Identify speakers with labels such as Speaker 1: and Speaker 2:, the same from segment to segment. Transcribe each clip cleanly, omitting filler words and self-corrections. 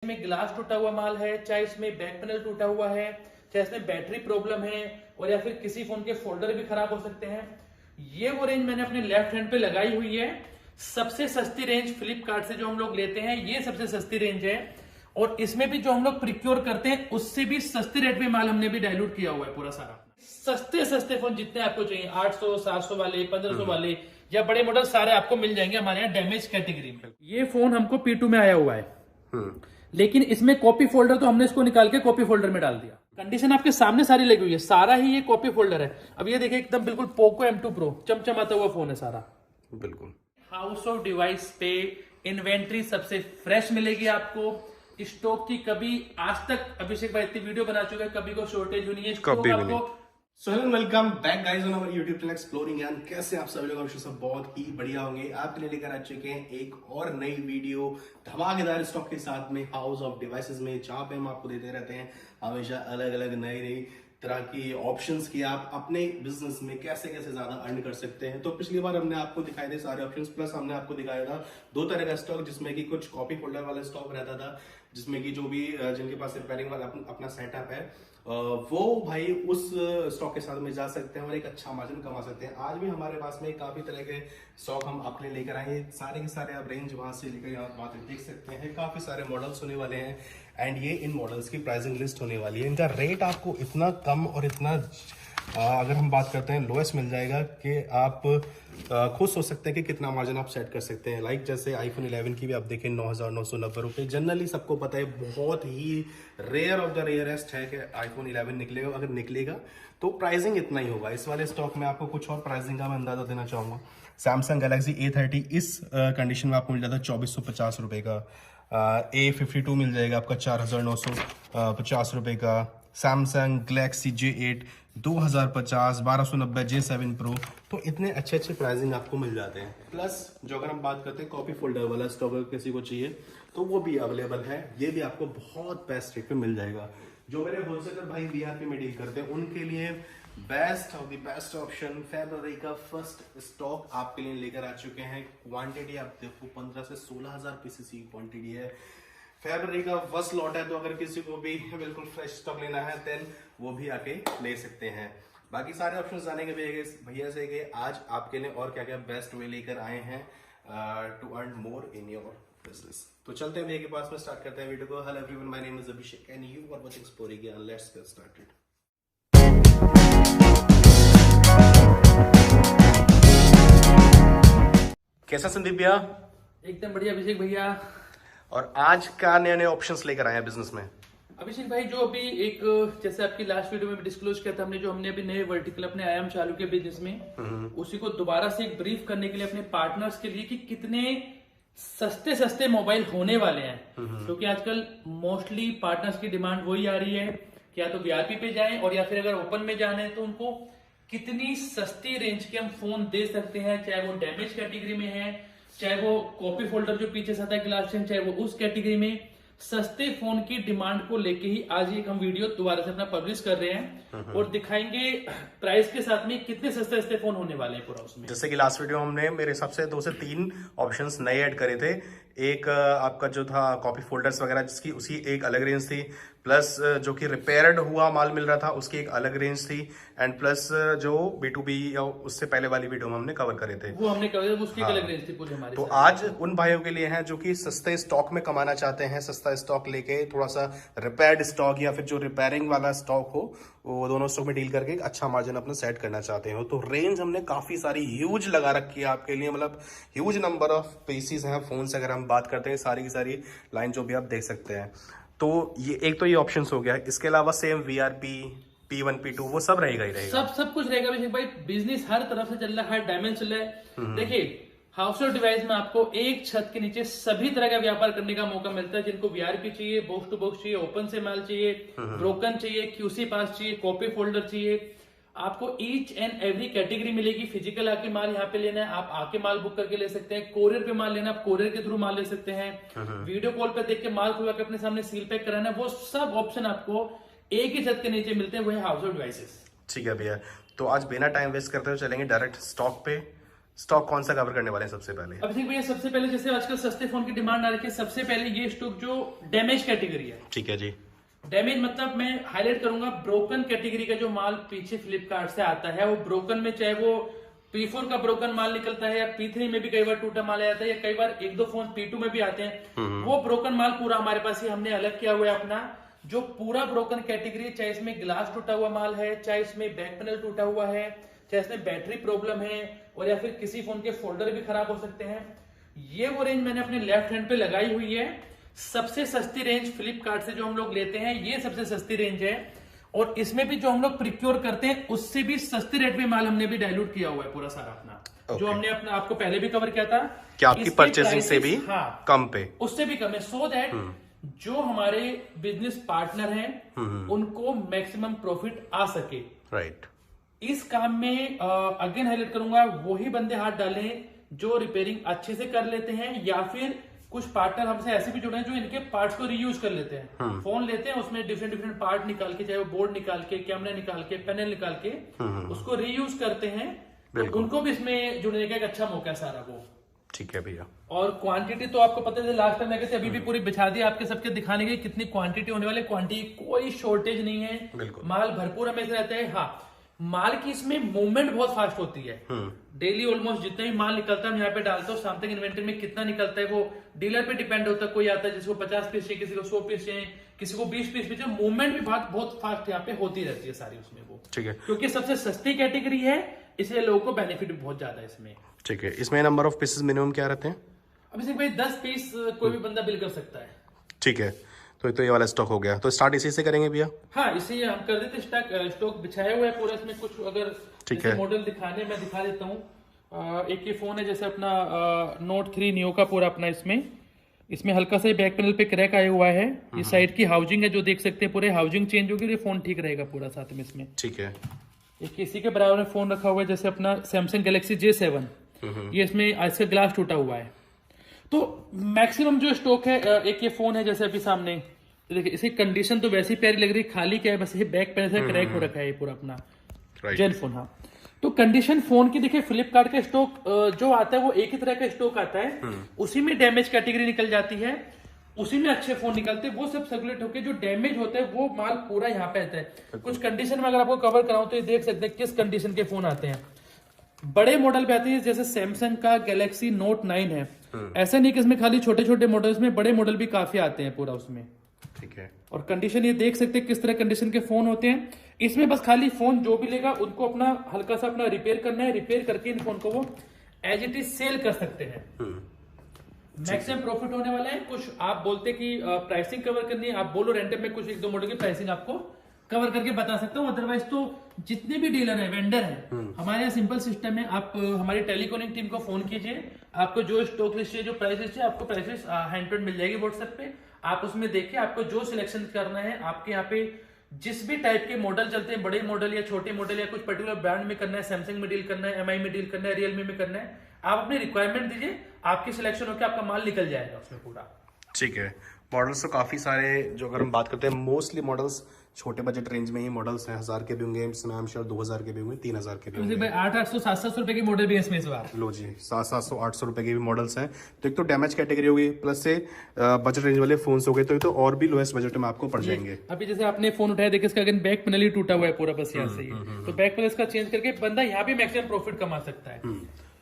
Speaker 1: इसमें ग्लास टूटा हुआ माल है, चाहे इसमें बैक पैनल टूटा हुआ है, चाहे इसमें बैटरी प्रॉब्लम है, और या फिर किसी फोन के फोल्डर भी खराब हो सकते हैं। ये वो रेंज मैंने अपने लेफ्ट हैंड पे लगाई हुई है। सबसे सस्ती रेंज फ्लिपकार्ट से जो हम लोग लेते हैं, ये सबसे सस्ती रेंज है। और इसमें भी जो हम लोग प्रिक्योर करते हैं उससे भी सस्ते रेट में माल हमने भी डायलूट किया हुआ है पूरा सारा। सस्ते सस्ते फोन जितने आपको चाहिए, 800 700 वाले, 1500 वाले या बड़े मॉडल सारे आपको मिल जाएंगे हमारे यहाँ डैमेज कैटेगरी में। ये फोन हमको P2 में आया हुआ है, लेकिन इसमें कॉपी फोल्डर तो हमने इसको निकाल के कॉपी फोल्डर में डाल दिया। कंडीशन आपके सामने सारी लगी हुई है, सारा ही ये कॉपी फोल्डर है। अब ये देखिए एकदम बिल्कुल पोको M2 Pro चमचमाता हुआ फोन है सारा, बिल्कुल। हाउस ऑफ डिवाइस पे इन्वेंट्री सबसे फ्रेश मिलेगी आपको। स्टॉक की कभी आज तक अभिषेक भाई इतनी वीडियो बना चुका है, कभी कोई शॉर्टेज होनी है स्टॉक आपको।
Speaker 2: So hello welcome back guys on our YouTube channel exploring Gyan. कैसे आप सभी लोग अवश्य सब बहुत ही बढ़िया होंगे। आपके लिए लेकर आ चुके हैं एक और नई वीडियो धमाकेदार स्टॉक के साथ में हाउस ऑफ डिवाइसेस में, जहां पे हम आपको देते रहते हैं हमेशा अलग अलग नई तरह की ऑप्शंस की आप अपने बिजनेस में कैसे कैसे ज्यादा अर्न कर सकते हैं। तो पिछली बार हमने आपको दिखाए थे सारे ऑप्शंस, प्लस हमने आपको दिखाया था दो तरह का स्टॉक, जिसमें कि कुछ कॉपी फोल्डर वाला स्टॉक रहता था, जिसमें कि जो भी जिनके पास रिपेयरिंग वाला अपना सेटअप है वो भाई उस स्टॉक के साथ में जा सकते हैं और एक अच्छा मार्जिन कमा सकते हैं। आज भी हमारे पास में काफी तरह के स्टॉक हम अपने लेकर आए हैं, सारे के सारे आप रेंज वहां से लेकर यहाँ वहां तक देख सकते हैं। काफी सारे मॉडल्स होने वाले हैं एंड ये इन मॉडल्स की प्राइसिंग लिस्ट होने वाली है। इनका रेट आपको इतना कम और इतना अगर हम बात करते हैं लोएस्ट मिल जाएगा कि आप खुद सोच सकते हैं कि कितना मार्जिन आप सेट कर सकते हैं। लाइक जैसे आईफोन 11 की भी आप देखें 9,990 रुपये। जनरली सबको पता है बहुत ही रेयर ऑफ द रेयरेस्ट है कि आईफोन 11 निकलेगा, अगर निकलेगा तो प्राइसिंग इतना ही होगा। इस वाले स्टॉक में आपको कुछ और प्राइसिंग का मैं अंदाजा देना चाहूँगा। सैमसंग गैलेक्सी A30 इस कंडीशन में आपको मिल जाता है 2,450 रुपये का। A52 मिल जाएगा आपका 4,950 रुपये का। Samsung Galaxy J8 2,050, 1,290 J7 Pro। तो इतने अच्छे अच्छे प्राइसिंग आपको मिल जाते हैं। प्लस जो अगर हम बात करते हैं कॉपी फोल्डर वाला स्टॉक अगर किसी को चाहिए तो वो भी अवेलेबल है। ये भी आपको बहुत बेस्ट रेट पे मिल जाएगा। जो मेरे होलसेलर भाई VIP में डील करते हैं उनके लिए best of the best option फरवरी का फर्स्ट स्टॉक आपके लिए लेकर आ चुके हैं। क्वांटिटी आप देखो 15 से 16,000 पीसेस की क्वांटिटी है। फरवरी का फर्स्ट लॉट है, तो अगर किसी को भी बिल्कुल फ्रेश स्टॉक लेना है देन वो भी आके ले सकते हैं। बाकी सारे ऑप्शन जानेंगे भैया से कि आज आपके लिए और क्या क्या बेस्ट वे लेकर आए हैं to earn more in your business. तो चलते हैं भैया के पास में, स्टार्ट करते हैं वीडियो को। Hello everyone, my name is Abhishek and you are watching exploring Gyan. Let's get started. कैसा संदीप भैया?
Speaker 1: एकदम बढ़िया अभिषेक भैया।
Speaker 2: और आज क्या नए नए ऑप्शंस लेकर आए हैं बिजनेस में?
Speaker 1: अभिषेक भाई जो अभी एक जैसे आपकी लास्ट वीडियो में डिस्क्लोज किया था हमने, जो हमने अभी नए वर्टिकल अपने आयाम चालू के बिजनेस में, उसी को दोबारा से एक ब्रीफ करने के लिए अपने पार्टनर्स के लिए कि कितने सस्ते सस्ते मोबाइल होने वाले हैं। क्योंकि आजकल मोस्टली पार्टनर्स की डिमांड वही आ रही है कि या तो VIP पे जाएं और या फिर अगर ओपन में जाना है तो उनको कितनी सस्ती रेंज के हम फोन दे सकते हैं, चाहे वो डैमेज कैटेगरी में है, चाहे वो कॉपी फोल्डर जो पीछे से आता है ग्लास चेन, चाहे वो उस कैटेगरी में। सस्ते फोन की डिमांड को लेके ही आज एक हम वीडियो दोबारा से अपना पब्लिश कर रहे हैं और दिखाएंगे प्राइस के साथ में कितने सस्ते सस्ते फोन होने वाले हैं पूरा उसमें।
Speaker 2: जैसे कि लास्ट वीडियो हमने मेरे हिसाब से 2 से 3 ऑप्शंस नए ऐड करे थे। एक आपका जो था कॉपी फोल्डर्स वगैरह जिसकी उसकी एक अलग रेंज थी, प्लस जो कि रिपेयर्ड हुआ माल मिल रहा था उसकी एक अलग रेंज थी, एंड प्लस जो B2B या उससे पहले वाली वीडियो में हमने कवर करे थे,
Speaker 1: वो हमने कवर उसकी अलग रेंज थी पूरी हमारी।
Speaker 2: तो आज उन भाइयों के लिए है जो कि सस्ते स्टॉक में कमाना चाहते हैं, सस्ता स्टॉक लेके थोड़ा सा रिपेयर्ड स्टॉक या फिर जो रिपेयरिंग वाला स्टॉक हो वो दोनों स्टॉक में डील करके एक अच्छा मार्जिन अपना सेट करना चाहते हो। तो रेंज हमने काफी सारी ह्यूज लगा रखी है आपके लिए, मतलब ह्यूज नंबर ऑफ पीसीज हैं फोन से। अगर हम बात करते हैं सारी की सारी लाइन जो भी आप देख सकते हैं, तो ये एक तो ये ऑप्शन हो गया। इसके अलावा सेम VRP P1 P2 वो सब रहेगा ही रहेगा,
Speaker 1: सब कुछ रहेगा भाई। बिजनेस हर तरफ से चल रहा है, हर डायमेंशन चल रहा है। देखिए हाउस होल्ड डिवाइस में आपको एक छत के नीचे सभी तरह का व्यापार करने का मौका मिलता है। जिनको VIP चाहिए, बॉक्स टू बॉक्स चाहिए, ओपन से माल चाहिए, ब्रोकन चाहिए, QC पास चाहिए, कॉपी फोल्डर चाहिए, आपको ईच एंड एवरी कैटेगरी मिलेगी। फिजिकल आके माल यहाँ पे लेना है, आप आके माल बुक करके ले सकते हैं। कोरियर पे माल लेना, आप कोरियर के थ्रू माल ले सकते हैं। वीडियो कॉल पे देख के माल खुलवा के अपने सामने सील पैक कराना है, वो सब ऑप्शन आपको एक ही छत के नीचे मिलते हैं, वो है हाउस होल्ड डिवाइसेस।
Speaker 2: ठीक है भैया, तो आज बिना टाइम वेस्ट करते हुए चलेंगे डायरेक्ट स्टॉक पे। स्टॉक कौन सा कवर करने वाले हैं सबसे पहले?
Speaker 1: अब देखिए भैया, सबसे पहले जैसे आजकल सस्ते फोन की डिमांड आ रही है, सबसे पहले ये स्टॉक जो डैमेज कैटेगरी है।
Speaker 2: ठीक है जी।
Speaker 1: डैमेज मतलब मैं हाईलाइट करूंगा, ब्रोकन कैटेगरी का जो माल पीछे फ्लिपकार्ट से आता है, वो ब्रोकन में चाहे वो P4 का ब्रोकन माल निकलता है या P3 में भी कई बार टूटा माल आ जाता है, या कई बार एक दो फोन P2 में भी आते हैं, वो ब्रोकन माल पूरा हमारे पास ही हमने अलग किया हुआ है अपना। जो पूरा ब्रोकन कैटेगरी है, चाहे इसमें ग्लास टूटा हुआ माल है, चाहे इसमें बैक पैनल टूटा हुआ है, चाहे इसमें बैटरी प्रॉब्लम है, और या फिर किसी फोन के फोल्डर भी खराब हो सकते हैं, ये वो रेंज मैंने अपने लेफ्ट हैंड पे लगाई हुई है। सबसे सस्ती रेंज फ्लिपकार्ट से जो हम लोग लेते हैं, ये सबसे सस्ती रेंज है, और इसमें भी जो हम लोग प्रिक्योर करते हैं उससे भी सस्ते रेट में माल हमने भी डाइल्यूट किया हुआ है पूरा सारा अपना। जो हमने अपना आपको पहले भी कवर किया था
Speaker 2: कि आपकी परचेसिंग से भी कम पे,
Speaker 1: उससे भी कम है, सो दैट जो हमारे बिजनेस पार्टनर हैं उनको मैक्सिमम प्रॉफिट आ सके।
Speaker 2: राइट।
Speaker 1: इस काम में अगेन हाईलाइट करूंगा, वही बंदे हाथ डालें जो रिपेयरिंग अच्छे से कर लेते हैं, या फिर कुछ पार्टनर हमसे ऐसे भी जुड़े हैं जो इनके पार्ट्स को रीयूज कर लेते हैं। फोन लेते हैं, उसमें डिफरेंट डिफरेंट पार्ट निकाल के, चाहे वो बोर्ड निकाल के, कैमरा निकाल के, पैनल निकाल के उसको रीयूज करते हैं, तो उनको भी इसमें जुड़ने का एक अच्छा मौका है सारा वो।
Speaker 2: ठीक है भैया।
Speaker 1: और क्वांटिटी तो आपको पता है, लास्ट टाइम थे अभी भी पूरी बिछा दी आपके सबके दिखाने की कितनी क्वांटिटी होने वाली। क्वांटिटी कोई शॉर्टेज नहीं है, माल भरपूर हमेशा रहता है। हाँ, माल की इसमें मूवमेंट बहुत फास्ट होती है। डेली ऑलमोस्ट जितना भी माल निकलता है हम यहाँ पे डालते हो, शाम तक इन्वेंटरी में कितना निकलता है वो डीलर पे डिपेंड होता है। कोई आता है जिसको 50 पीस चाहिए, किसी को 100 पीस चाहिए, किसी को 20 पीस चाहिए। मूवमेंट भी बहुत फास्ट यहाँ पे होती रहती है सारी उसमें वो।
Speaker 2: ठीक है।
Speaker 1: क्योंकि सबसे सस्ती कैटेगरी है, इसलिए लोगों को बेनिफिट भी बहुत ज्यादा है इसमें।
Speaker 2: ठीक है। इसमें नंबर ऑफ पीसेस मिनिमम क्या रहते हैं?
Speaker 1: अभी सिर्फ भाई 10 पीस कोई भी बंदा बिल कर सकता है।
Speaker 2: ठीक है। तो ये वाला स्टॉक हो गया, तो स्टार्ट इसी से करेंगे भैया? हाँ,
Speaker 1: इसी हम कर देते। स्टॉक बिछाया हुआ है पूरा, इसमें कुछ अगर मॉडल दिखाने मैं दिखा देता हूँ। एक ये फोन है जैसे अपना Note 3 Neo का पूरा अपना, इसमें हल्का सा बैक पैनल पे क्रैक आया हुआ है। ये साइड की हाउसिंग है जो देख सकते हैं, पूरे हाउसिंग चेंज होगी, ये फोन ठीक रहेगा पूरा साथ में इसमें।
Speaker 2: ठीक है।
Speaker 1: एक इसी के बराबर में फोन रखा हुआ है जैसे अपना Samsung Galaxy J7, ये इसमें इसका ग्लास टूटा हुआ है। तो मैक्सिमम जो स्टॉक है, एक ये फोन है जैसे अभी सामने देखिए, इसकी कंडीशन तो वैसी प्यारी लग रही है, खाली क्या है बस ये बैक पैनल से क्रैक हो रखा है ये पूरा अपना जेल फोन। हाँ, तो कंडीशन फोन की देखिए, फ्लिपकार्ट का स्टॉक जो आता है वो एक ही तरह का स्टॉक आता है, उसी में डैमेज कैटेगरी निकल जाती है, उसी में अच्छे फोन निकलते हैं, वो सब सर्कुलेट होकर जो डैमेज होता है वो माल पूरा यहाँ पे आता है। कुछ कंडीशन में अगर आपको कवर कराऊं तो ये देख सकते हैं किस कंडीशन के फोन आते हैं। बड़े मॉडल पे आते हैं जैसे सैमसंग का गैलेक्सी Note 9 है, ऐसा नहीं कि इसमें खाली छोटे छोटे मॉडल्स में, बड़े मॉडल भी काफी आते हैं पूरा उसमें।
Speaker 2: ठीक है।
Speaker 1: और कंडीशन ये देख सकते हैं किस तरह कंडीशन के फोन होते हैं। इसमें बस खाली फोन जो भी लेगा उनको अपना हल्का सा अपना रिपेयर करना है, रिपेयर करके इन फोन को वो एज इट इज सेल कर सकते हैं। मैक्सिमम प्रॉफिट होने वाला है। कुछ आप बोलते कि प्राइसिंग कवर करनी है, आप बोलो रैंडम में कुछ एक दो मॉडल की प्राइसिंग आपको कवर करके बता सकता हूँ, अदरवाइज तो जितने भी डीलर है, वेंडर है, हमारे यहाँ सिंपल सिस्टम है। आप हमारी टेलीकॉलिंग टीम को फोन कीजिए, आपको जो स्टॉक लिस्ट है, जो प्राइस लिस्ट है, आपको प्राइसेस हैंड टू हैंड मिल जाएगी व्हाट्सएप पे। आप उसमें देखिए आपको जो सिलेक्शन करना है, आपके यहाँ पे जिस भी टाइप के मॉडल चलते हैं, बड़े मॉडल या छोटे मॉडल या कुछ पर्टिकुलर ब्रांड में करना है, सैमसंग में डील करना है, MI में डील करना है, रियलमी में करना है, आप अपनी रिक्वायरमेंट दीजिए, आपकी सिलेक्शन होकर आपका माल निकल जाएगा उसमें पूरा।
Speaker 2: ठीक है। मॉडल्स तो काफी सारे, जो अगर हम बात करते हैं मोस्टली मॉडल्स छोटे बजट रेंज में ही मॉडल्स हैं। 1000 के भी होंगे, इसमें आई एम श्योर 2000 के भी होंगे, 3000 के भी होंगे।
Speaker 1: 800-700 रुपए की मॉडल भी है इसमें इस बार।
Speaker 2: लो जी, 700-800 रुपए के भी मॉडल्स हैं। तो एक तो डैमेज कैटेगरी होगी, प्लस से बजट रेंज वाले फोन्स हो गए, तो और भी लोएस्ट बजट में आपको पड़ जाएंगे।
Speaker 1: अभी जैसे आपने फोन उठाया, देखिए इसका अगर बैक पैनल ही टूटा हुआ है पूरा, बस यहाँ से तो बैक पैनल का चेंज करके बंदा यहाँ भी मैक्सिमम प्रॉफिट कमा सकता है।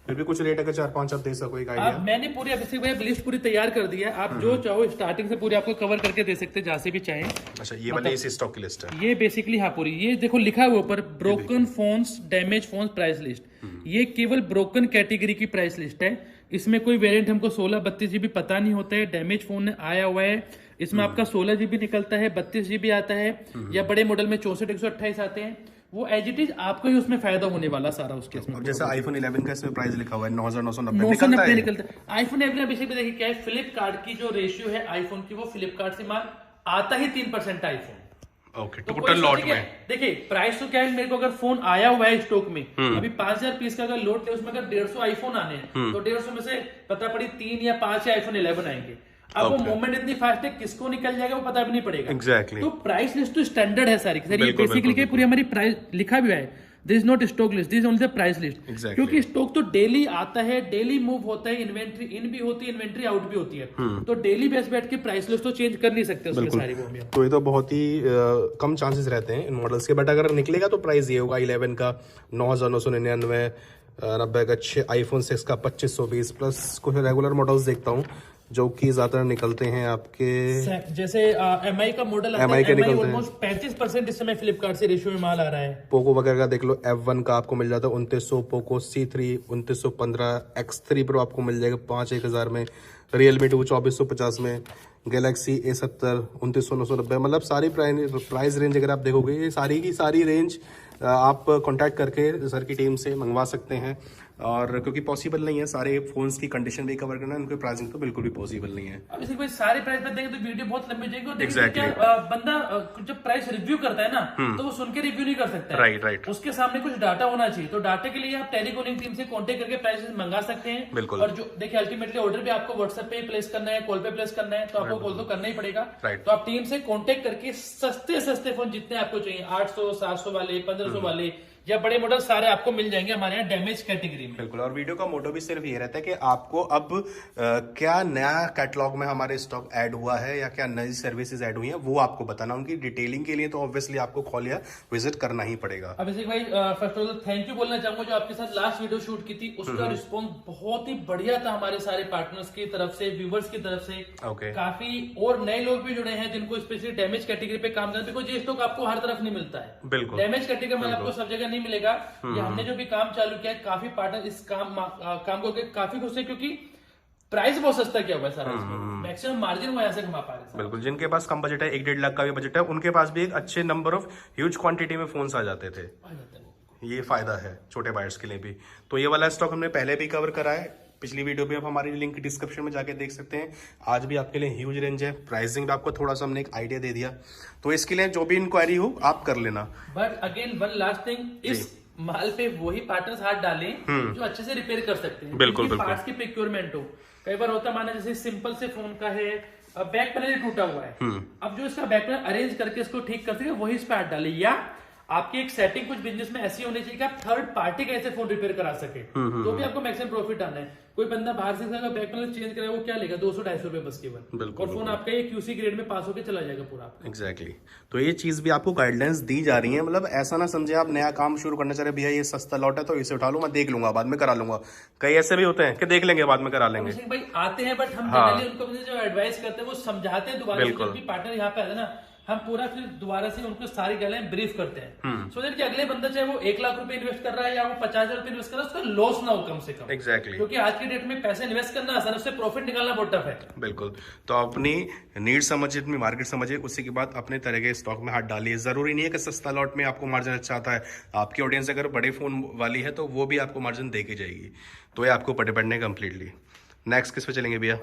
Speaker 2: फिर भी कुछ रेट अगर 4-5 आप दे सको एक आइडिया?
Speaker 1: मैंने पूरी अभिषेक भाई लिस्ट पूरी तैयार कर दी है, आप जो चाहो स्टार्टिंग से पूरी आपको कवर करके दे सकते हैं जहाँ से भी चाहें।
Speaker 2: अच्छा, ये वाले इसी स्टॉक की लिस्ट है?
Speaker 1: ये बेसिकली हाँ पूरी, ये देखो लिखा हुआ ऊपर broken phones, damage phones price list. ये केवल ब्रोकन कैटेगरी की प्राइस लिस्ट है। इसमें कोई वेरिएंट हमको 16-32 GB पता नहीं होता है। डैमेज फोन आया हुआ है, इसमें आपका 16 GB निकलता है, 32 GB आता है, या बड़े मॉडल में 64-128 आते हैं। वो एज इट इज आपको ही उसमें फायदा होने वाला सारा उसके इसमें।
Speaker 2: जैसे iPhone 11 का इसमें प्राइस लिखा हुआ है 9990
Speaker 1: निकलता है। iPhone 11 बेसिकली देखिए क्या है, फ्लिपकार्ट की जो रेशियो है आईफोन की, वो फ्लिपकार्ट से माल आता ही 3% आईफोन।
Speaker 2: ओके, टोटल लॉट में
Speaker 1: देखिए प्राइस तो क्या है, मेरे को अगर फोन आया हुआ है स्टॉक में, अभी 5000 पीस का अगर लोट है, उसमें अगर 150 आईफोन आने हैं, तो 150 में से पता पड़ी 3 या 5 iPhone 11 आएंगे। अब वो मूवमेंट इतनी फास्ट है, किसको निकल जाएगा वो पता भी नहीं पड़ेगा।
Speaker 2: एग्जैक्टली।
Speaker 1: तो प्राइस लिस्ट तो स्टैंडर्ड है सारी, बेसिकली पूरी हमारी प्राइस लिखा भी है। This is not stock list, this only the price list.
Speaker 2: Exactly.
Speaker 1: क्योंकि स्टॉक तो डेली आता है, डेली मूव होता है, इन्वेंट्री इन भी होती है, इन्वेंट्री आउट भी होती है, तो डेली बेस बैठ के प्राइस लिस्ट तो चेंज कर नहीं सकते उसमें सारी वो भी।
Speaker 2: तो ये तो बहुत ही कम चांसेस रहते हैं इन मॉडल्स के, बट अगर निकलेगा तो प्राइस ये होगा 11 का 9,999, 90 का 6, iPhone 6 का 2520, प्लस कुछ रेगुलर मॉडल्स देखता हूँ जो कि ज्यादा निकलते हैं आपके,
Speaker 1: जैसे MI का मॉडल आता
Speaker 2: MI के
Speaker 1: है, MI
Speaker 2: निकलते हैं।
Speaker 1: ऑलमोस्ट 35% इस समय फ्लिपकार्ट से रेशियो में माल आ रहा है।
Speaker 2: पोको वगैरह का देख लो, F1 का आपको मिल जाता है 2900, पोको C3 2915, X3 Pro आपको मिल जाएगा 5,000 में, Realme 2 2450 में, Galaxy A70 29,990, मतलब सारी प्राइस रेंज अगर आप देखोगे ये सारी की सारी रेंज आप कांटेक्ट करके सर की टीम से मंगवा सकते हैं। और क्योंकि पॉसिबल नहीं है सारे फोन्स की कंडीशन भी कवर करना, उनके प्राइसिंग तो बिल्कुल भी पॉसिबल नहीं है।
Speaker 1: अब इसी कोई सारे प्राइस पर देंगे तो वीडियो बहुत लंबी जाएगी। और
Speaker 2: Exactly.
Speaker 1: क्या बंदा जब प्राइस रिव्यू करता है ना तो वो सुन के रिव्यू नहीं कर सकता है।
Speaker 2: राइट।
Speaker 1: उसके सामने कुछ डाटा होना चाहिए, तो डाटा के लिए आप टेलीकॉलिंग टीम से कांटेक्ट करके प्राइसेस मंगा सकते हैं।
Speaker 2: बिल्कुल।
Speaker 1: और जो देखिए अल्टीमेटली ऑर्डर भी आपको व्हाट्सएप पे प्लेस करना है, कॉल पे प्लेस करना है, तो आपको कॉल तो करना ही पड़ेगा। तो आप टीम से कांटेक्ट करके सस्ते फोन जितने आपको चाहिए, 800 700 वाले, 1500 वाले या बड़े मॉडल सारे आपको मिल जाएंगे हमारे यहाँ डैमेज कैटेगरी में।
Speaker 2: बिल्कुल। और वीडियो का मोटो भी सिर्फ ये रहता है कि आपको अब क्या नया कैटलॉग में हमारे स्टॉक ऐड हुआ है या क्या नई सर्विसेज ऐड हुई हैं वो आपको बताना। उनकी डिटेलिंग के लिए तो ऑब्वियसली आपको कॉल या विजिट करना ही पड़ेगा।
Speaker 1: अभिषेक भाई first of all thank you बोलना चाहूंगा, जो आपके साथ लास्ट वीडियो शूट की थी उसका रिस्पॉन्स बहुत ही बढ़िया था हमारे सारे पार्टनर्स की तरफ से, व्यूवर्स की तरफ से। काफी और नए लोग भी जुड़े हैं जिनको स्पेशली डैमेज कैटेगरी पे काम करना, बिकॉज ये स्टॉक आपको हर तरफ नहीं मिलता है।
Speaker 2: बिल्कुल।
Speaker 1: डैमेज कैटेगरी में आपको सब जगह नहीं मिलेगा। ये हमने जो भी काम चालू किया है, काफी पार्टनर इस काम करके काफी खुश है, क्योंकि प्राइस बहुत सस्ता किया हुआ है सारा, मैक्सिमम मार्जिन वो ऐसे कमा पा रहे हैं।
Speaker 2: बिल्कुल। जिनके पास कम बजट है, 1-1.5 लाख का भी बजट है, उनके पास भी एक अच्छे नंबर ऑफ ह्यूज क्वांटिटी में फोन्स आ जाते थे। ये फायदा है छोटे बायर्स के लिए भी। तो ये वाला स्टॉक हमने पहले भी कवर करा है, पिछली वीडियो भी आप हमारी लिंक डिस्क्रिप्शन में जाके देख सकते हैं। आज भी आपके लिए ह्यूज रेंज है, प्राइसिंग भी आपको थोड़ा सा हमने एक आइडिया दे दिया, तो इसके लिए जो भी इंक्वायरी हो आप कर लेना।
Speaker 1: But again one last thing, इस माल पे वही पार्टनर्स हाथ डालें जो अच्छे से रिपेयर कर सकते हैं।
Speaker 2: बिल्कुल।
Speaker 1: पार्ट्स की प्रिक्योरमेंट हो, कई बार होता माना जैसे सिंपल से फोन का है, बैक पैनल टूटा हुआ है, अब जो इसका बैक पैनल अरेंज करके इसको ठीक कर सके वही इस पे हाथ डाले। या आपकी एक सेटिंग कुछ बिजनेस में ऐसी होनी चाहिए कि आप थर्ड पार्टी कैसे फोन रिपेयर करा सके, तो भी आपको मैक्सिमम प्रॉफिट आना है। कोई बंदा बाहर से बैक पैनल चेंज करे, वो क्या लेगा 200-250 रुपए बस केवल, और फोन आपका ये QC ग्रेड में पास होकर चला जाएगा पूरा।
Speaker 2: एग्जैक्टली। तो ये चीज भी आपको गाइडलाइंस दी जा रही है, मतलब ऐसा ना समझे आप नया काम शुरू करना चाह रहे भैया ये सस्ता लॉट है तो इसे उठा लूं, मैं देख लूंगा बाद में करा लूंगा। कई ऐसे भी होते हैं कि देख लेंगे बाद में करा लेंगे।
Speaker 1: भाई आते हैं बट हम जनरली उनको जो एडवाइस करते हैं वो समझाते हैं दोबारा, जब भी पार्टनर यहाँ पे आते हैं ना, हम पूरा फिर दोबारा से उनको सारी गलें ब्रीफ करते हैं, सो दैट कि अगले बंदा चाहे वो 1 लाख रुपए इन्वेस्ट कर रहा है या वो 50,000 रुपए इन्वेस्ट कर रहा है, उसका लॉस ना हो कम से कम।
Speaker 2: एग्जैक्टली।
Speaker 1: क्योंकि आज की डेट में पैसे इन्वेस्ट करना आसान है, उससे प्रॉफिट निकालना बहुत टफ है।
Speaker 2: बिल्कुल। तो अपनी नीड समझिए, अपनी मार्केट समझिए, उसी के बाद अपने तरह के स्टॉक में हाथ डालिए। जरूरी नहीं है कि सस्ता लॉट में आपको मार्जिन अच्छा आता है। आपकी ऑडियंस अगर बड़े फोन वाली है तो वो भी आपको मार्जिन दे के जाएगी, तो ये आपको डिपेंड है कम्प्लीटली। नेक्स्ट किस पे चलेंगे भैया?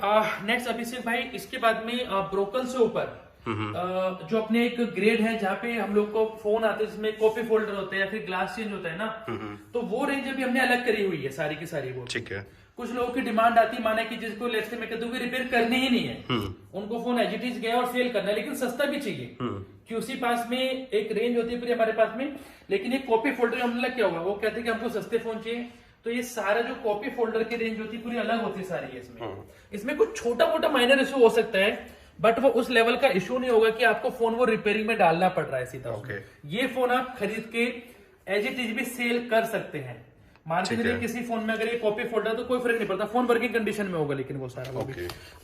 Speaker 1: नेक्स्ट अभिषेक भाई, इसके बाद में ब्रोकन से ऊपर जो अपने एक ग्रेड है जहाँ पे हम लोग को फोन आते हैं जिसमें कॉपी फोल्डर होते हैं या फिर ग्लास चेंज होता है ना, तो वो रेंज अभी हमने अलग करी हुई है सारी की सारी। वो
Speaker 2: ठीक है।
Speaker 1: कुछ लोगों की डिमांड आती है, माना कि जिसको लेट्स से मैं कहता हूँ रिपेयर करनी ही नहीं है, उनको फोन एज इट इज गया और सेल करना है, लेकिन सस्ता भी चाहिए। QC पास में एक रेंज होती है पूरी हमारे पास में, लेकिन एक कॉपी फोल्डर हमने क्या हुआ, वो कहते हैं कि हमको सस्ते फोन चाहिए, तो ये सारा जो कॉपी फोल्डर की रेंज होती है पूरी अलग होती है सारी। इसमें कुछ छोटा मोटा माइनर इशू हो सकता है, बट वो उस लेवल का इशू नहीं होगा कि आपको फोन वो रिपेयरिंग में डालना पड़ रहा है सीधा। ये फोन आप खरीद के एज इट इज भी सेल कर सकते हैं। मान के चलिए किसी फोन में अगर ये कॉपी फोल्डर तो कोई फर्क नहीं पड़ता, फोन वर्किंग कंडीशन में होगा, लेकिन वो सारा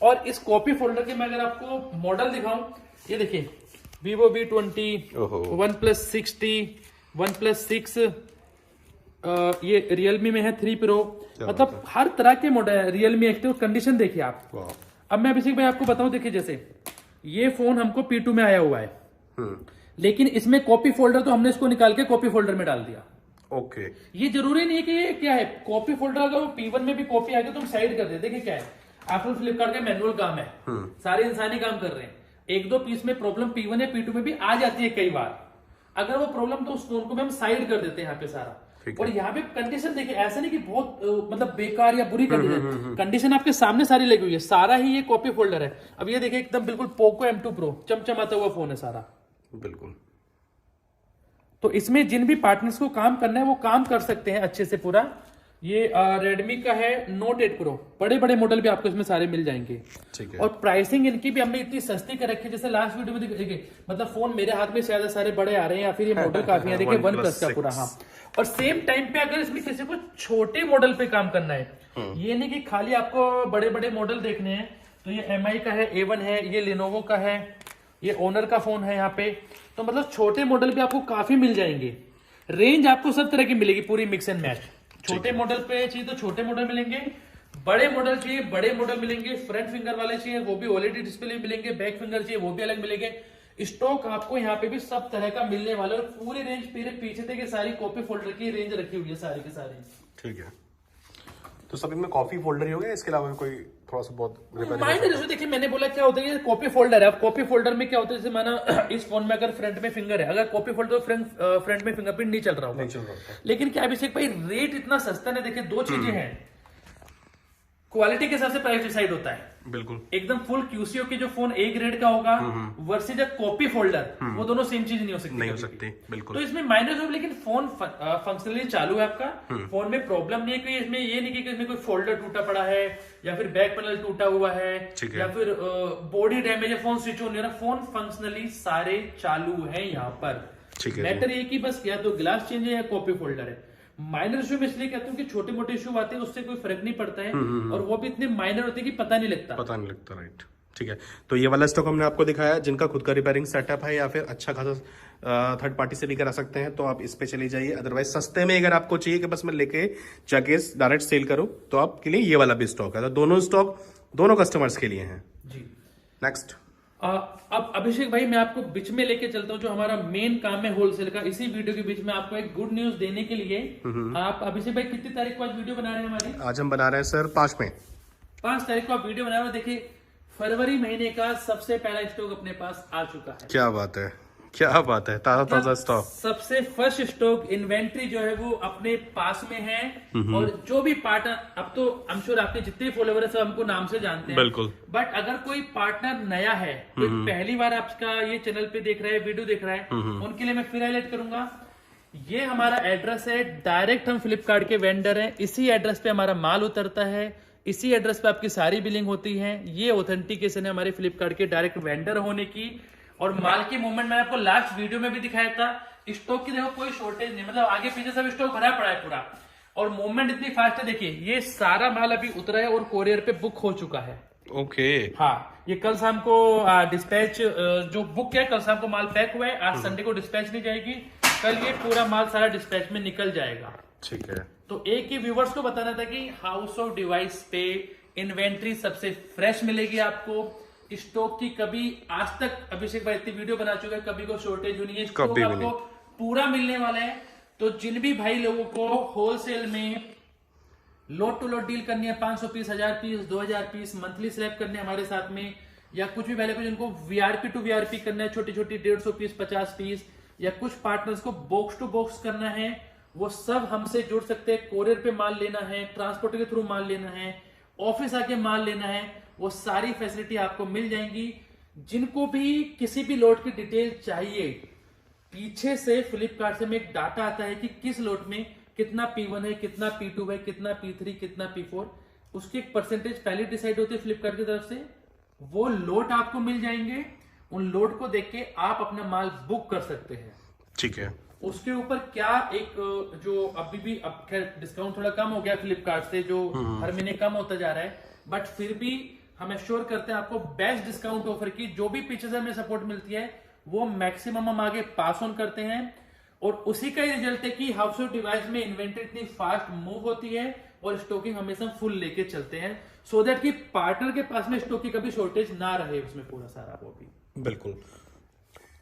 Speaker 1: और इस कॉपी फोल्डर के मैं अगर आपको मॉडल दिखाऊं, ये देखिए Vivo V20, OnePlus 60, OnePlus 6, ये Realme में है 3 Pro, मतलब हर तरह के मॉडल है। Realme एक्टिव कंडीशन देखिए आप। अब मैं अभिषेक भाई आपको बताऊं, देखिए जैसे ये फोन हमको P2 में आया हुआ है, लेकिन इसमें कॉपी फोल्डर तो हमने इसको निकाल के कॉपी फोल्डर में डाल दिया।
Speaker 2: ओके।
Speaker 1: ये जरूरी नहीं है कि ये क्या है कॉपी फोल्डर, अगर वो P1 में भी कॉपी आ गई तो हम साइड कर दे। देखिए क्या है, आफ्टर फ्लिपकार्ट का मैनुअल काम है, सारे इंसानी काम कर रहे हैं। 1-2 पीस में प्रॉब्लम P1 या P2 में भी आ जाती है कई बार, अगर वो प्रॉब्लम तो उस फोन को भी हम साइड कर देते हैं यहाँ पे सारा। और यहाँ पे कंडीशन देखिए, ऐसा नहीं कि बहुत मतलब बेकार या बुरी कंडीशन, कंडीशन आपके सामने सारी लगी हुई है, सारा ही ये कॉपी फोल्डर है। अब ये देखिए एकदम बिल्कुल पोको M2 Pro चमचमाता हुआ फोन है सारा,
Speaker 2: बिल्कुल
Speaker 1: तो इसमें जिन भी पार्टनर्स को काम करना है वो काम कर सकते हैं अच्छे से पूरा। ये रेडमी का है Note 8 Pro, बड़े बड़े मॉडल भी आपको इसमें सारे मिल जाएंगे।
Speaker 2: ठीक है।
Speaker 1: और प्राइसिंग इनकी भी हमने इतनी सस्ती कर रखी है, जैसे लास्ट वीडियो में देखिए, मतलब फोन मेरे हाथ में ज्यादा सारे बड़े आ रहे हैं या फिर ये मॉडल काफी है, देखिए OnePlus का पूरा। हाँ, और सेम टाइम पे अगर इसमें किसी को छोटे मॉडल पे काम करना है, ये नहीं कि खाली आपको बड़े बड़े मॉडल देखने हैं, तो ये MI का है, A1 है, ये Lenovo का है, ये ओनर का फोन है यहाँ पे। तो मतलब छोटे मॉडल भी आपको काफी मिल जाएंगे। रेंज आपको सब तरह की मिलेगी, पूरी मिक्स एंड मैच। छोटे मॉडल पे चाहिए तो छोटे मॉडल मिलेंगे, बड़े मॉडल चाहिए बड़े मॉडल मिलेंगे, फ्रंट फिंगर वाले चाहिए वो भी OLED डिस्प्ले मिलेंगे, बैक फिंगर चाहिए वो भी अलग मिलेंगे। स्टॉक आपको यहाँ पे भी सब तरह का मिलने वाला है। और पूरी रेंज पीछे तक सारी कॉपी फोल्डर की रेंज रखी हुई है सारी की सारी।
Speaker 2: ठीक है, तो सभी में कॉपी फोल्डर ही हो गया, इसके अलावा कोई थोड़ा सा बहुत
Speaker 1: माइनर इशू। देखिए मैंने बोला क्या होता है, ये कॉपी फोल्डर है। अब कॉपी फोल्डर में क्या होता है, जैसे माना इस फोन में अगर फ्रंट में फिंगर है, अगर कॉपी फोल्डर फ्रंट में फिंगरप्रिंट नहीं चल रहा होगा। लेकिन क्या अभिषेक भाई, रेट इतना सस्ता है। देखिए दो चीजें हैं, क्वालिटी के हिसाब से प्राइस डिसाइड होता है।
Speaker 2: बिल्कुल
Speaker 1: एकदम फुल QCO के जो फोन A ग्रेड का होगा वर्सेज अ कॉपी फोल्डर, वो दोनों सेम चीज नहीं हो सकती।
Speaker 2: नहीं हो सकती, बिल्कुल।
Speaker 1: तो इसमें माइनस हो, लेकिन फोन फंक्शनली चालू है आपका। फोन में प्रॉब्लम नहीं है कि इसमें ये नहीं कि इसमें कोई फोल्डर टूटा पड़ा है या फिर बैक पैनल टूटा हुआ है या फिर बॉडी डैमेज है, फोन स्विच ऑन नहीं हो रहा। फोन फंक्शनली सारे चालू है यहाँ पर। मैटर ये कि बस या तो ग्लास चेंज है या कॉपी फोल्डर है। माइनर इशू में इसलिए कहता हूँ कि छोटे मोटे इशू आते हैं, उससे कोई फर्क नहीं पड़ता है। और वो भी इतने माइनर होते हैं कि पता नहीं लगता।
Speaker 2: राइट। ठीक है, तो ये वाला स्टॉक हमने आपको दिखाया। जिनका खुद का रिपेयरिंग सेटअप है या फिर अच्छा खासा थर्ड पार्टी से भी करा सकते हैं, तो आप इस पे चले जाइए। अदरवाइज सस्ते में अगर आपको चाहिए कि बस मैं लेके जाके डायरेक्ट सेल करूं, तो आपके लिए ये वाला भी स्टॉक है। तो दोनों स्टॉक दोनों कस्टमर्स के लिए हैं
Speaker 1: जी।
Speaker 2: नेक्स्ट
Speaker 1: अब अभिषेक भाई मैं आपको बीच में लेके चलता हूँ, जो हमारा मेन काम है होलसेल का। इसी वीडियो के बीच में आपको एक गुड न्यूज देने के लिए, आप अभिषेक भाई कितनी तारीख को आज वीडियो बना रहे हैं हमारी?
Speaker 2: आज हम बना रहे हैं सर 5
Speaker 1: तारीख को आप वीडियो बना रहे हैं। देखिए फरवरी महीने का सबसे पहला स्टॉक अपने पास आ चुका है।
Speaker 2: क्या बात है, क्या बात है, ताजा स्टॉक।
Speaker 1: सबसे फर्स्ट स्टॉक इन्वेंट्री जो है वो अपने पास में है। और जो भी पार्टनर, अब तो आई एम श्योर आपके जितने फॉलोवर है सब हमको नाम से जानते हैं,
Speaker 2: बिल्कुल।
Speaker 1: बट अगर कोई पार्टनर नया है, कोई पहली बार आपका ये चैनल पे देख रहा है, वीडियो देख रहा है, उनके लिए मैं फिर हाईलाइट करूंगा। ये हमारा एड्रेस है, डायरेक्ट हम फ्लिपकार्ट के वेंडर हैं। इसी एड्रेस पे हमारा माल उतरता है, इसी एड्रेस पे आपकी सारी बिलिंग होती है। ये ऑथेंटिकेशन है हमारे फ्लिपकार्ट के डायरेक्ट वेंडर होने की। और माल की मूवमेंट मैंने आपको लास्ट वीडियो में भी दिखाया था। स्टॉक की देखो कोई शॉर्टेज नहीं, मतलब आगे पीछे सब स्टॉक भरा पड़ा है पूरा। और मूवमेंट इतनी फास्ट है, देखिए ये सारा माल अभी उतरा है और कोरियर पे बुक हो चुका है।
Speaker 2: ओके।
Speaker 1: हाँ, ये कल शाम को डिस्पैच जो बुक है, कल शाम को माल पैक हुआ है। आज संडे को डिस्पैच नहीं जाएगी, कल ये पूरा माल सारा डिस्पैच में निकल जाएगा।
Speaker 2: ठीक है।
Speaker 1: तो एक ही व्यूवर्स को बताना था कि हाउस ऑफ डिवाइस पे इन्वेंट्री सबसे फ्रेश मिलेगी आपको। स्टॉक की कभी आज तक अभिषेक भाई इतनी वीडियो बना चुका है, कभी कोई शॉर्टेज नहीं है। स्टॉक आपको पूरा मिलने वाला है। तो जिन भी भाई लोगों को होलसेल में लोड टू लोड डील करनी है, 500 piece, 1000 piece, 2000 piece monthly slab करने हमारे साथ में, या कुछ भी पहले जिनको VRP टू VRP करना है, छोटी छोटी 150 पीस, 50 पीस, या कुछ पार्टनर्स को बॉक्स टू बॉक्स करना है, वो सब हमसे जुड़ सकते हैं। कोरियर पे माल लेना है, ट्रांसपोर्ट के थ्रू माल लेना है, ऑफिस आके माल लेना है, वो सारी फैसिलिटी आपको मिल जाएंगी। जिनको भी किसी भी लोड की डिटेल चाहिए, पीछे से फ्लिपकार्ट से में एक डाटा आता है कि किस लोड में कितना P1 है, कितना P2 है, कितना P3, कितना P4, उसकी एक परसेंटेज पहले डिसाइड होती है फ्लिपकार्ट की तरफ से। वो लोड आपको मिल जाएंगे, उन लोड को देख के आप अपना माल बुक कर सकते हैं।
Speaker 2: ठीक है।
Speaker 1: उसके ऊपर क्या एक जो अभी भी, अब खैर डिस्काउंट थोड़ा कम हो गया फ्लिपकार्ट से, जो हर महीने कम होता जा रहा है, बट फिर भी हम एश्योर करते हैं आपको बेस्ट डिस्काउंट ऑफर की। जो भी पीछे से हमें सपोर्ट मिलती है वो मैक्सिमम हम आगे पास ऑन करते हैं। और उसी का ही रिजल्ट है कि हाउस ऑफ डिवाइस में इन्वेंटरी इतनी फास्ट मूव होती है और स्टॉकिंग हमेशा फुल लेके चलते हैं, सो दैट कि पार्टनर के पास में स्टॉक की कभी शॉर्टेज ना रहे उसमें पूरा सारा। वो भी
Speaker 2: बिल्कुल।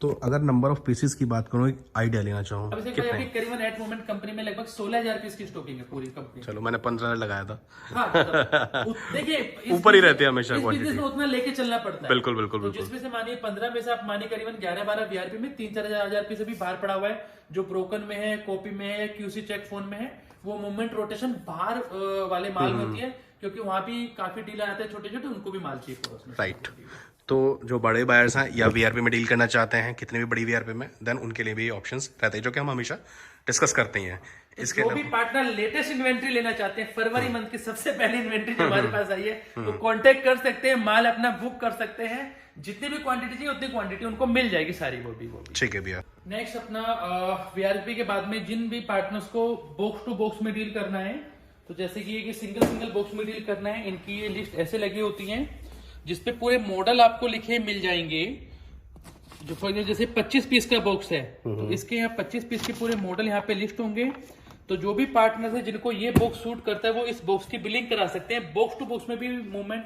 Speaker 2: तो अगर नंबर ऑफ पीसेस की बात करूं, एक आइडिया लेना चाहूँ,
Speaker 1: करीबन एट मोमेंट कंपनी में लगभग 16,000 पीस की स्टॉकिंग है पूरी कंपनी।
Speaker 2: चलो मैंने 15 लगाया था।
Speaker 1: हाँ, देखिए
Speaker 2: ऊपर ही रहते हैं हमेशा क्वांटिटी,
Speaker 1: उतना लेके चलना पड़ता है।
Speaker 2: बिल्कुल बिल्कुल बिल्कुल।
Speaker 1: जिसमें से मानिए 15 में से आप मानिए करीबन 11-12 VRP में 3-4 पीस अभी बाहर पड़ा हुआ है, जो ब्रोकन में है, कॉपी में है, QC चेक फोन में है। वो मूवमेंट रोटेशन बाहर वाले माल में होती है, क्योंकि वहां भी काफी डीलर आते हैं छोटे छोटे, उनको भी माल चाहिए।
Speaker 2: राइट। तो जो बड़े बायर्स हैं या वीआरपी में डील करना चाहते हैं, कितने भी बड़ी वीआरपी में, देन उनके लिए भी ये ऑप्शंस रहते हैं, जो कि हम हमेशा डिस्कस करते हैं। इसके
Speaker 1: जो भी पार्टनर लेटेस्ट इन्वेंट्री लेना चाहते हैं, फरवरी मंथ की सबसे पहली इन्वेंट्री जो हमारे पास आई है, वो कांटेक्ट कर सकते हैं, माल अपना बुक कर सकते हैं, जितनी भी क्वांटिटी चाहिए उतनी क्वांटिटी उनको मिल जाएगी सारी, वो भी।
Speaker 2: ठीक है भैया।
Speaker 1: नेक्स्ट अपना वीआरपी के बाद में जिन भी पार्टनर्स को बॉक्स टू बॉक्स में डील करना है, तो जैसे कि ये कि सिंगल बॉक्स में डील करना है, इनकी ये लिस्ट ऐसे लगी होती है जिसपे पूरे मॉडल आपको लिखे मिल जाएंगे। जो फॉर एग्जाम्पल जैसे 25 पीस का बॉक्स है, तो इसके यहाँ 25 पीस के पूरे मॉडल यहाँ पे लिस्ट होंगे। तो जो भी पार्टनर है जिनको ये बॉक्स सूट करता है वो इस बॉक्स की बिलिंग करा सकते हैं। बॉक्स टू बॉक्स में भी मूवमेंट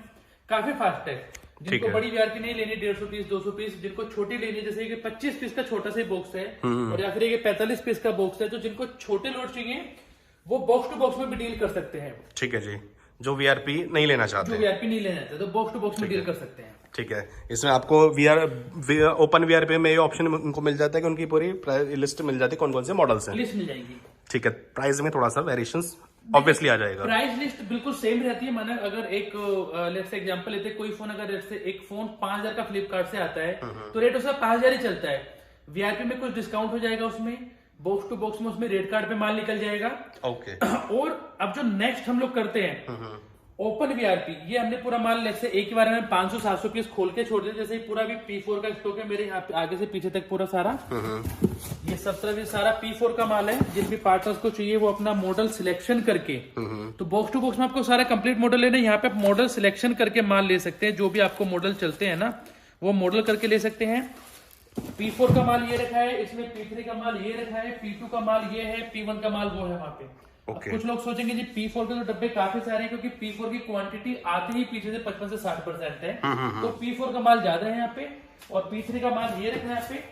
Speaker 1: काफी फास्ट है। जिनको बड़ी वीआरपी नहीं लेनी, 150 पीस 200 पीस, जिनको छोटी लेनी, जैसे कि 25 पीस का छोटा सा बॉक्स है और या फिर ये 45 पीस का बॉक्स है, तो जिनको छोटे लोड चाहिए वो बॉक्स टू बॉक्स में भी डील कर सकते हैं।
Speaker 2: ठीक है जी। जो वीआरपी नहीं लेना चाहते,
Speaker 1: जो वीआरपी नहीं लेना चाहते, तो बॉक्स टू बॉक्स में डील कर सकते हैं।
Speaker 2: ठीक है। इसमें आपको ओपन वीआरपी में ये ऑप्शन उनको मिल जाता है कि उनकी पूरी लिस्ट मिल जाती है, कौन कौन से मॉडल्स हैं,
Speaker 1: लिस्ट मिल जाएगी।
Speaker 2: ठीक है। प्राइस में थोड़ा सा वेरिएशंस ऑब्वियसली आ जाएगा।
Speaker 1: प्राइस लिस्ट बिल्कुल सेम रहती है। माना अगर एक लेट्स से एग्जांपल लेते हैं, कोई फोन अगर लेट्स से एक फोन 5000 का फ्लिपकार्ट से आता है, तो रेट उसका 5000 ही चलता है। वीआरपी में कुछ डिस्काउंट हो जाएगा, उसमें बॉक्स टू बॉक्स में उसमें रेट कार्ड पे माल निकल जाएगा।
Speaker 2: ओके।
Speaker 1: और अब जो नेक्स्ट हम लोग करते हैं ओपन वीआरपी, ये हमने पूरा माल लेट्स से एक ही बार में 500-700 पीस खोल के छोड़ दिया। जैसे पूरा भी P4 का स्टॉक है मेरे यहाँ पे, आगे से पीछे तक पूरा सारा, ये सब तरह भी सारा P4 का माल है। जिन भी पार्टनर्स को चाहिए वो अपना मॉडल सिलेक्शन करके, तो बॉक्स टू बॉक्स में आपको सारा कंप्लीट मॉडल लेना है। यहाँ पे आप मॉडल सिलेक्शन करके माल ले सकते हैं। जो भी आपको मॉडल चलते हैं ना, वो मॉडल करके ले सकते हैं। P4 का माल ये रखा है, इसमें P3 का माल ये रखा है, P2 का माल ये है, P1 का माल वो है वहां पे।
Speaker 2: Okay.
Speaker 1: कुछ लोग सोचेंगे जी P4 के तो डब्बे काफी सारे हैं, क्योंकि P4 की क्वांटिटी आते ही पीछे से 55 से 60% है। तो P4 का माल ज्यादा है यहाँ पे, और P3 का माल ये रखा है यहाँ पे।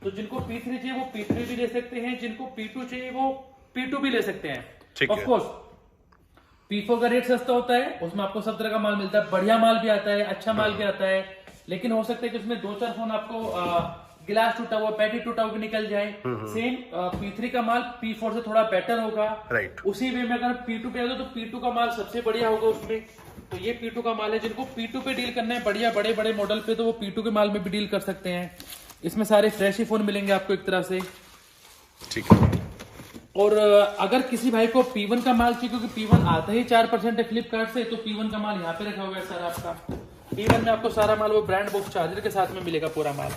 Speaker 1: तो जिनको P3 चाहिए वो P3 भी ले सकते हैं, जिनको P2 चाहिए वो P2 भी ले सकते हैं। ऑफ कोर्स P4 का रेट सस्ता होता है, उसमें आपको सब तरह का माल मिलता है, बढ़िया माल भी आता है, अच्छा माल भी आता है। लेकिन हो सकता है कि उसमें 2-4 फोन आपको गिलास टूटा हुआ, पैटी टूटा हुआ निकल जाए। सेम P3 का माल P4 से थोड़ा बेटर होगा।
Speaker 2: राइट। उसी
Speaker 1: वे में अगर P2 पे आए तो P2 का माल सबसे बढ़िया होगा उसमें। तो ये P2 का माल है, जिनको P2 पे डील करना है बढ़िया बड़े बड़े मॉडल पे, तो वो P2 के माल में भी डील कर सकते हैं। इसमें सारे फ्रेश ही फोन मिलेंगे आपको एक तरह से।
Speaker 2: ठीक है।
Speaker 1: और अगर किसी भाई को P1 का माल चाहिए, क्योंकि P1 आता ही 4% है फ्लिपकार्ट से, तो P1 का माल यहाँ पे रखा हुआ है सर आपका। P1 में आपको सारा माल वो ब्रांड बॉक्स चार्जर के साथ में मिलेगा पूरा माल।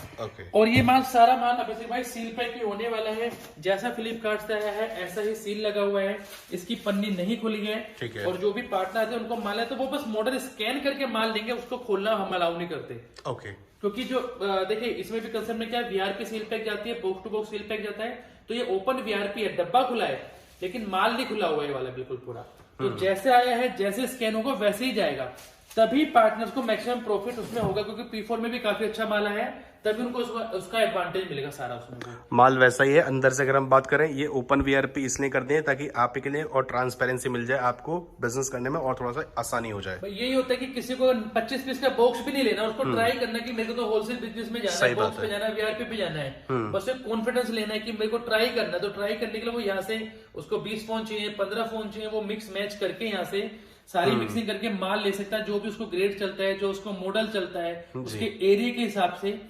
Speaker 1: और ये माल सारा माल अभी भाई सील पैक ही होने वाला है। जैसा फ्लिपकार्ट से आया है ऐसा ही सील लगा हुआ है, इसकी पन्नी नहीं खुली है। और जो भी पार्टनर है उनको माल है तो वो बस मॉडल स्कैन करके माल लेंगे, उसको खोलना हम अलाउ नहीं करते।
Speaker 2: ओके।
Speaker 1: क्योंकि जो देखिए इसमें भी कंसेप्ट में क्या है, वीआरपी सील पैक जाती है, box to box seal pack जाता है। तो ये ओपन वीआरपी है, डब्बा खुला है लेकिन माल नहीं खुला हुआ है वाला बिल्कुल पूरा। तो जैसे आया है जैसे स्कैन होगा वैसे ही जाएगा, तभी पार्टनर्स को मैक्सिमम प्रॉफिट उसमें होगा। क्योंकि P4 में भी काफी अच्छा माल है, तभी उनको उसका एडवांटेज मिलेगा सारा उसमें। माल
Speaker 2: वैसा ही है अंदर से। अगर हम बात करें, ये ओपन वीआरपी इसलिए कर दें ताकि आप के लिए और ट्रांसपेरेंसी मिल जाए, आपको बिजनेस करने में और थोड़ा सा आसानी हो जाए।
Speaker 1: यही होता है कि किसी को 25 पीस का बॉक्स भी नहीं लेना, उसको ट्राई करना कि मेरे को तो होलसेल बिजनेस में जाना है, बॉक्स पे जाना है, वीआरपी पे जाना है। बस एक कॉन्फिडेंस लेना है कि मेरे को ट्राई करना है। तो ट्राई करने के लिए वो यहाँ से उसको 20 फोन चाहिए, 15 फोन चाहिए, वो मिक्स मैच करके यहाँ से सारी मिक्सिंग करके माल ले सकता है। जो भी उसको ग्रेड चलता है, जो उसको मॉडल चलता है, उसके एरिया के हिसाब से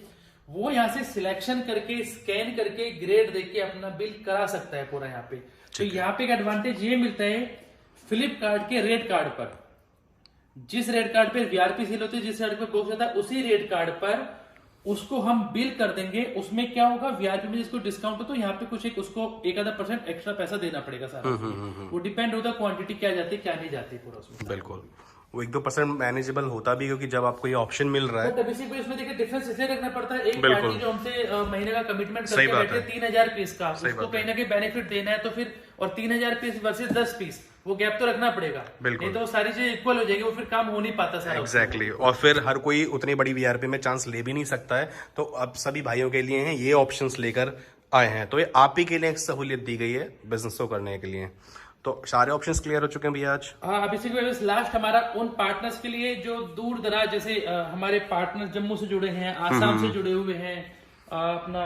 Speaker 1: वो यहाँ से सिलेक्शन करके स्कैन करके ग्रेड देके अपना बिल करा सकता है पूरा यहाँ पे। तो यहाँ पे एक एडवांटेज ये मिलता है फ्लिपकार्ट के रेट कार्ड पर। जिस रेट कार्ड पे वीआरपी सेल होती है, जिस रेट पे बॉक्स आता है, उसी रेट कार्ड पर उसको हम बिल कर देंगे। उसमें क्या होगा, वीआरपी में जिसको डिस्काउंट हो तो यहाँ पे कुछ एक उसको 1-आधा% एक्स्ट्रा पैसा देना पड़ेगा सारा। वो डिपेंड होता है क्वांटिटी क्या जाती है क्या नहीं जाती पूरा उसमें।
Speaker 2: बिल्कुल, वो 1-2% मैनेजेबल होता भी, क्योंकि जब आपको ये ऑप्शन मिल रहा है।
Speaker 1: तो इसमें देखिए डिफरेंस इसलिए रखना पड़ता है। एक पार्टी जो हमसे महीने का कमिटमेंट करके बैठे 3000 पीस का, उसको कहीं ना कहीं बेनिफिट देना है, तो फिर और 3000 पीस वर्सेस 10 पीस, वो गैप तो रखना पड़ेगा। नहीं तो सारी चीजें इक्वल हो जाएगी, वो फिर काम हो नहीं पाता सारा।
Speaker 2: एग्जैक्टली। और फिर हर कोई उतनी बड़ी वीआरपी में चांस ले भी नहीं सकता है। तो अब सभी भाइयों के लिए हैं ये ऑप्शंस लेकर आए हैं। तो ये आप ही के लिए एक सहूलियत दी गई है बिजनेस को करने के लिए। तो सारे ऑप्शंस क्लियर हो चुके हैं भैया आज।
Speaker 1: हाँ, अभी से लास्ट हमारा उन पार्टनर्स के लिए जो दूर दराज, जैसे हमारे पार्टनर जम्मू से जुड़े हैं, आसाम से जुड़े हुए हैं, अपना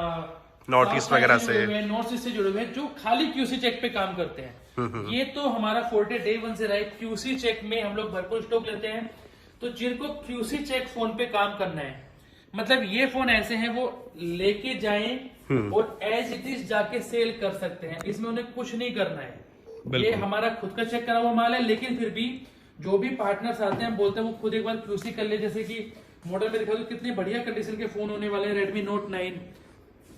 Speaker 2: नॉर्थ ईस्ट वगैरह से,
Speaker 1: नॉर्थ ईस्ट से जुड़े हुए हैं, जो खाली क्यूसी चेक पे काम करते हैं। ये तो हमारा फोर्टे डे 1 से रहा है। क्यूसी चेक में हम लोग भरपूर स्टॉक लेते हैं। तो जिनको क्यूसी चेक फोन पे काम करना है, मतलब ये फोन ऐसे हैं वो लेके जाएं और एज इट इज जाके सेल कर सकते हैं, इसमें उन्हें कुछ नहीं करना है। ये हमारा खुद का चेक करा हुआ माल है, लेकिन फिर भी जो भी पार्टनर्स आते हैं बोलते हैं वो खुद एक बार QC कर ले। जैसे कि मॉडल में दिखा दो कितनी बढ़िया कंडीशन के फोन होने वाले हैं, Redmi Note 9,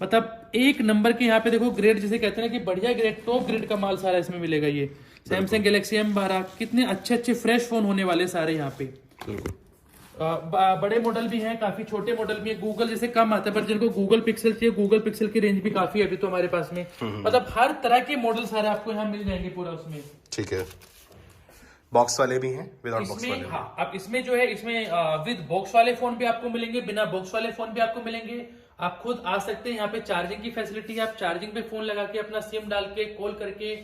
Speaker 1: मतलब एक नंबर के यहाँ पे देखो ग्रेड, जिसे कहते हैं कि बढ़िया ग्रेड, टॉप ग्रेड का माल सारा इसमें मिलेगा। ये Samsung Galaxy M12, कितने अच्छे अच्छे फ्रेश फोन होने वाले सारे यहाँ पे। बड़े मॉडल भी हैं, काफी छोटे मॉडल भी है। गूगल जैसे कम आता है, पर जिनको गूगल पिक्सल चाहिए, गूगल पिक्सल की रेंज भी काफी है अभी तो हमारे पास में। मतलब हर तरह के मॉडल सारे आपको यहाँ मिल जाएंगे पूरा उसमें।
Speaker 2: ठीक है, बॉक्स वाले भी हैं, विदाउट बॉक्स वाले।
Speaker 1: हाँ, अब इसमें जो है, इसमें विद बॉक्स वाले फोन भी आपको मिलेंगे, बिना बॉक्स वाले फोन भी आपको मिलेंगे। आप खुद आ सकते हैं, यहाँ पे चार्जिंग की फैसिलिटी है, आप चार्जिंग पे फोन लगा के अपना सिम डाल के कॉल करके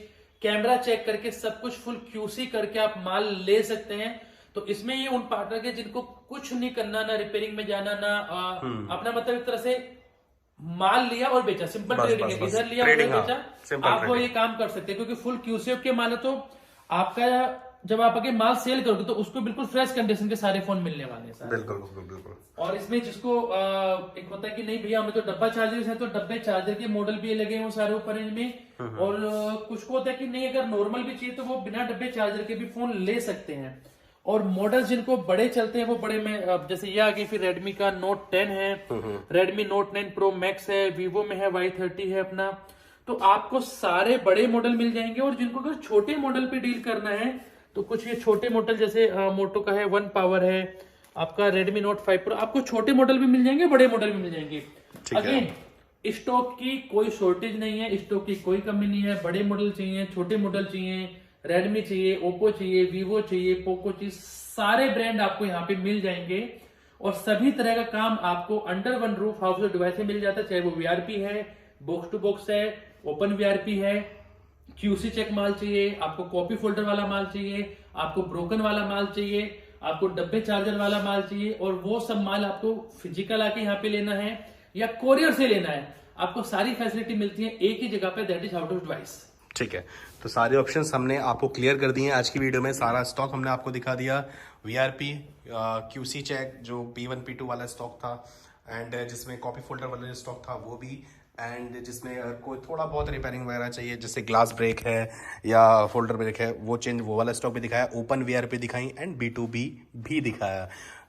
Speaker 1: कैमरा चेक करके सब कुछ फुल QC करके आप माल ले सकते हैं। तो इसमें ये उन पार्टनर के जिनको कुछ नहीं करना, ना रिपेयरिंग में जाना, ना अपना मतलब एक तरह से माल लिया और बेचा, सिंपल ट्रेडिंग है, इधर लिया उधर बेचा, आप वो ये काम कर सकते हैं। क्योंकि फुल QC के माल है, तो आपका जब आप आगे माल सेल करोगे तो उसको बिल्कुल फ्रेश कंडीशन के सारे फोन मिलने वाले हैं सारे।
Speaker 2: बिल्कुल बिल्कुल बिल्कुल।
Speaker 1: और इसमें जिसको एक होता है कि नहीं भैया हमें तो डब्बा चार्जर है, तो डब्बे चार्जर के मॉडल भी लगे हैं वो सारे ऊपर रेंज में। और कुछ को होता है कि नहीं अगर नॉर्मल भी चाहिए तो वो बिना डब्बे चार्जर के भी फोन ले सकते हैं। और मॉडल जिनको बड़े चलते हैं वो बड़े में, जैसे ये आगे फिर Redmi का Note 10 है, Redmi Note 9 Pro Max है, Vivo में है Y30 है अपना। तो आपको सारे बड़े मॉडल मिल जाएंगे। और जिनको अगर छोटे मॉडल पे डील करना है तो कुछ ये छोटे मॉडल जैसे मोटो का है, वन पावर है, आपका Redmi Note 5 Pro, आपको छोटे मॉडल भी मिल जाएंगे, बड़े मॉडल भी मिल जाएंगे। अगेन स्टॉक की कोई शॉर्टेज नहीं है, स्टॉक की कोई कमी नहीं है। बड़े मॉडल चाहिए, छोटे मॉडल चाहिए, Redmi चाहिए, Oppo चाहिए, Vivo चाहिए, Poco चाहिए, सारे ब्रांड आपको यहाँ पे मिल जाएंगे। और सभी तरह का काम आपको under one roof house of device में मिल जाता है, चाहे वो VRP है, बॉक्स टू बॉक्स है, ओपन VRP है, QC चेक माल चाहिए, आपको कॉपी फोल्डर वाला माल चाहिए, आपको ब्रोकन वाला माल चाहिए, आपको डब्बे चार्जर वाला माल चाहिए, और वो सब माल आपको फिजिकल आके यहाँ पे लेना है या कोरियर से लेना है, आपको सारी फैसिलिटी मिलती है एक ही जगह पे, that is out of device. ठीक है,
Speaker 2: तो सारे ऑप्शंस हमने आपको क्लियर कर दिए हैं आज की वीडियो में। सारा स्टॉक हमने आपको दिखा दिया, VRP, QC चेक जो P1 P2 वाला स्टॉक था, एंड जिसमें कॉपी फोल्डर वाला स्टॉक था वो भी, एंड जिसमें अगर कोई थोड़ा बहुत रिपेयरिंग वगैरह चाहिए, जैसे ग्लास ब्रेक है या फोल्डर ब्रेक है, वो चेंज, वो वाला स्टॉक भी दिखाया, ओपन VRP दिखाई, एंड B2B भी दिखाया।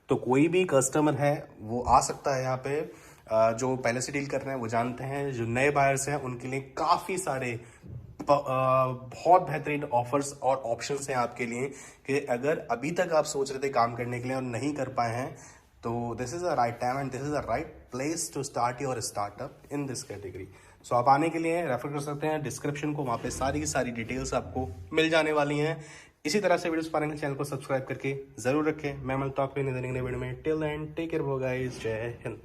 Speaker 2: तो कोई भी कस्टमर है वो आ सकता है यहाँ पे, जो पहले से डील कर रहे हैं वो जानते हैं, जो नए बायर्स हैं उनके लिए काफ़ी सारे बहुत बेहतरीन ऑफर्स और ऑप्शंस हैं आपके लिए, कि अगर अभी तक आप सोच रहे थे काम करने के लिए और नहीं कर पाए हैं, तो this is a right time and this is a right place to start your startup in this category. So आप आने के लिए रेफर कर सकते हैं डिस्क्रिप्शन को, वहाँ पे सारी की सारी डिटेल्स आपको मिल जाने वाली हैं। इसी तरह से वीडियोस पाने के चैनल को सब्सक्राइब करके जरूर रखें। मैं मिलता हूँ आपको नई वीडियो में। Till end take care guys, जय हिंद।